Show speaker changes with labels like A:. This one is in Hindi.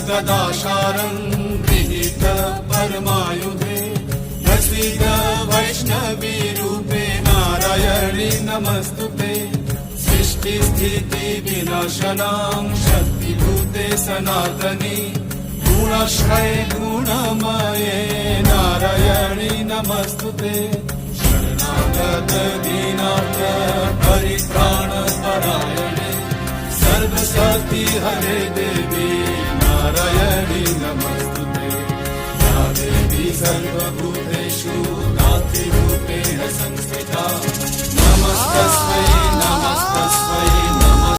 A: गदाशारं गृहीत परमायुधे प्रसीद वैष्णवी रूपे नारायणी नमस्तुते सृष्टिस्थिति विनाशनां शक्तिभूते सनातनी गुणाश्रये गुणमये नारायणी नमस्तुते शरणागत दीनार्थ परित्राण परायणे सर्वशक्ति हरे देवी नारायणी नमस्तुते या देवी सर्वभूतेषु नास्तिरूपेण संस्थिता नमस्तस्यै